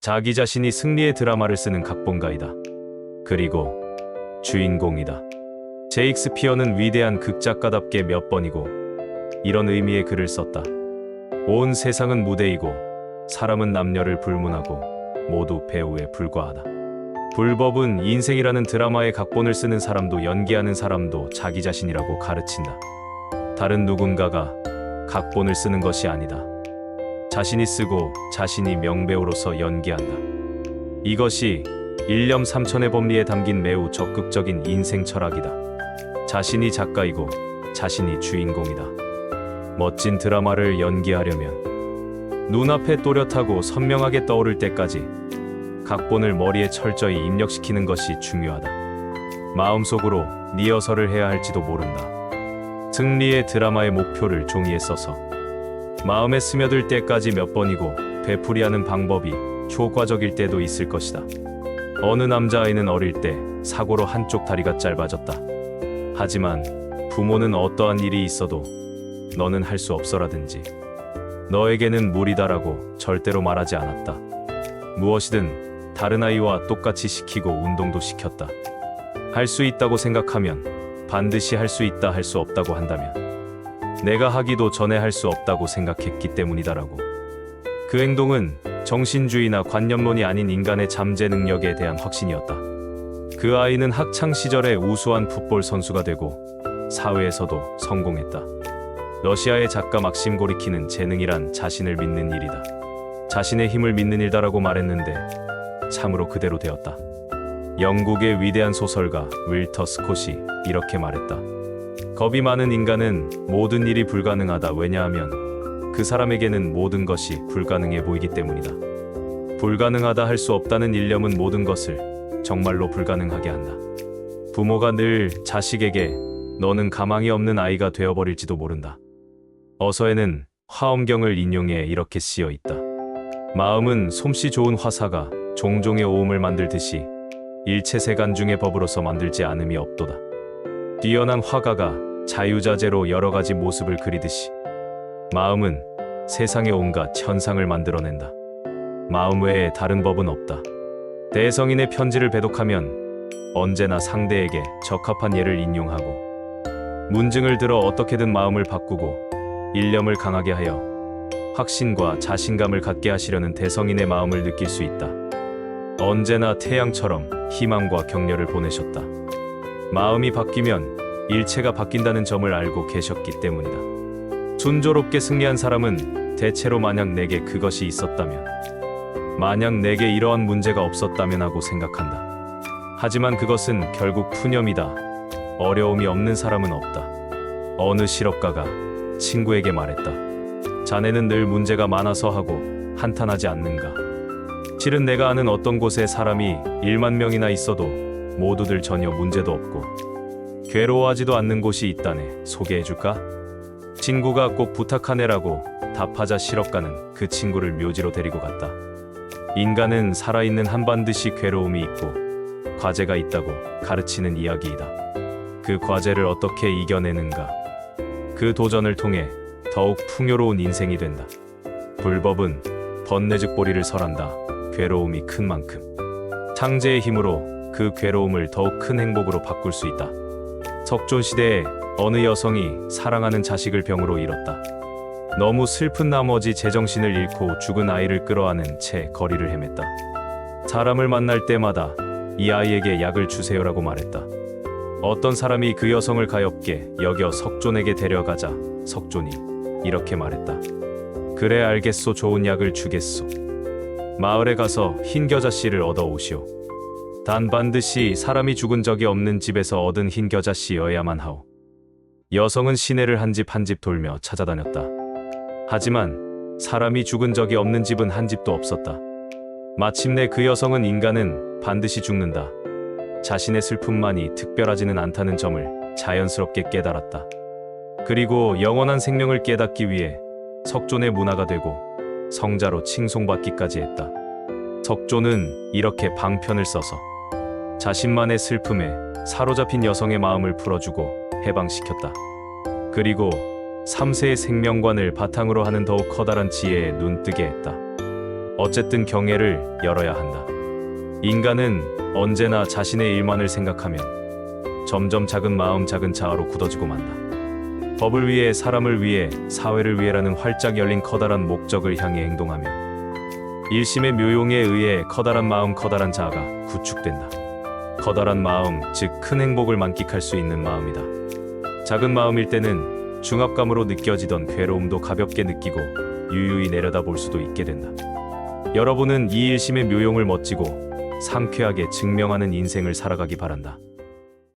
자기 자신이 승리의 드라마를 쓰는 각본가이다. 그리고 주인공이다. 셰익스피어는 위대한 극작가답게 몇 번이고 이런 의미의 글을 썼다. 온 세상은 무대이고 사람은 남녀를 불문하고 모두 배우에 불과하다. 불법은 인생이라는 드라마의 각본을 쓰는 사람도 연기하는 사람도 자기 자신이라고 가르친다. 다른 누군가가 각본을 쓰는 것이 아니다. 자신이 쓰고 자신이 명배우로서 연기한다. 이것이 일념삼천의 법리에 담긴 매우 적극적인 인생 철학이다. 자신이 작가이고 자신이 주인공이다. 멋진 드라마를 연기하려면 눈앞에 또렷하고 선명하게 떠오를 때까지 각본을 머리에 철저히 입력시키는 것이 중요하다. 마음속으로 리허설을 해야 할지도 모른다. 승리의 드라마의 목표를 종이에 써서 마음에 스며들 때까지 몇 번이고 되풀이하는 방법이 효과적일 때도 있을 것이다. 어느 남자아이는 어릴 때 사고로 한쪽 다리가 짧아졌다. 하지만 부모는 어떠한 일이 있어도 너는 할 수 없어라든지 너에게는 무리다라고 절대로 말하지 않았다. 무엇이든 다른 아이와 똑같이 시키고 운동도 시켰다. 할 수 있다고 생각하면 반드시 할 수 있다, 할 수 없다고 한다면 내가 하기도 전에 할 수 없다고 생각했기 때문이다라고. 그 행동은 정신주의나 관념론이 아닌 인간의 잠재 능력에 대한 확신이었다. 그 아이는 학창 시절에 우수한 풋볼 선수가 되고 사회에서도 성공했다. 러시아의 작가 막심 고리키는 재능이란 자신을 믿는 일이다. 자신의 힘을 믿는 일다라고 말했는데 참으로 그대로 되었다. 영국의 위대한 소설가 윌터 스콧이 이렇게 말했다. 겁이 많은 인간은 모든 일이 불가능하다. 왜냐하면 그 사람에게는 모든 것이 불가능해 보이기 때문이다. 불가능하다 할 수 없다는 일념은 모든 것을 정말로 불가능하게 한다. 부모가 늘 자식에게 너는 가망이 없는 아이가 되어버릴지도 모른다. 어서에는 화엄경을 인용해 이렇게 쓰여 있다. 마음은 솜씨 좋은 화사가 종종의 오음을 만들듯이 일체세간 중의 법으로서 만들지 않음이 없도다. 뛰어난 화가가 자유자재로 여러 가지 모습을 그리듯이 마음은 세상의 온갖 현상을 만들어낸다. 마음 외에 다른 법은 없다. 대성인의 편지를 배독하면 언제나 상대에게 적합한 예를 인용하고 문증을 들어 어떻게든 마음을 바꾸고 일념을 강하게 하여 확신과 자신감을 갖게 하시려는 대성인의 마음을 느낄 수 있다. 언제나 태양처럼 희망과 격려를 보내셨다. 마음이 바뀌면 일체가 바뀐다는 점을 알고 계셨기 때문이다. 순조롭게 승리한 사람은 대체로 만약 내게 그것이 있었다면, 만약 내게 이러한 문제가 없었다면 하고 생각한다. 하지만 그것은 결국 푸념이다. 어려움이 없는 사람은 없다. 어느 실업가가 친구에게 말했다. 자네는 늘 문제가 많아서 하고 한탄하지 않는가? 실은 내가 아는 어떤 곳에 사람이 1만 명이나 있어도 모두들 전혀 문제도 없고 괴로워하지도 않는 곳이 있다네. 소개해줄까? 친구가 꼭 부탁하네라고 답하자 실업가는 그 친구를 묘지로 데리고 갔다. 인간은 살아있는 한 반드시 괴로움이 있고 과제가 있다고 가르치는 이야기이다. 그 과제를 어떻게 이겨내는가? 그 도전을 통해 더욱 풍요로운 인생이 된다. 불법은 번뇌즉보리를 설한다. 괴로움이 큰 만큼 창제의 힘으로 그 괴로움을 더욱 큰 행복으로 바꿀 수 있다. 석존시대에 어느 여성이 사랑하는 자식을 병으로 잃었다. 너무 슬픈 나머지 제정신을 잃고 죽은 아이를 끌어안은 채 거리를 헤맸다. 사람을 만날 때마다 이 아이에게 약을 주세요라고 말했다. 어떤 사람이 그 여성을 가엾게 여겨 석존에게 데려가자 석존이 이렇게 말했다. 그래 알겠소. 좋은 약을 주겠소. 마을에 가서 흰겨자씨를 얻어오시오. 단 반드시 사람이 죽은 적이 없는 집에서 얻은 흰겨자씨여야만 하오. 여성은 시내를 한 집 한 집 돌며 찾아다녔다. 하지만 사람이 죽은 적이 없는 집은 한 집도 없었다. 마침내 그 여성은 인간은 반드시 죽는다. 자신의 슬픔만이 특별하지는 않다는 점을 자연스럽게 깨달았다. 그리고 영원한 생명을 깨닫기 위해 석존의 문화가 되고 성자로 칭송받기까지 했다. 석존은 이렇게 방편을 써서 자신만의 슬픔에 사로잡힌 여성의 마음을 풀어주고 해방시켰다. 그리고 3세의 생명관을 바탕으로 하는 더욱 커다란 지혜에 눈뜨게 했다. 어쨌든 경애를 열어야 한다. 인간은 언제나 자신의 일만을 생각하면 점점 작은 마음 작은 자아로 굳어지고 만다. 법을 위해 사람을 위해 사회를 위해라는 활짝 열린 커다란 목적을 향해 행동하며 일심의 묘용에 의해 커다란 마음 커다란 자아가 구축된다. 커다란 마음, 즉 큰 행복을 만끽할 수 있는 마음이다. 작은 마음일 때는 중압감으로 느껴지던 괴로움도 가볍게 느끼고 유유히 내려다볼 수도 있게 된다. 여러분은 이 일심의 묘용을 멋지고 상쾌하게 증명하는 인생을 살아가기 바란다.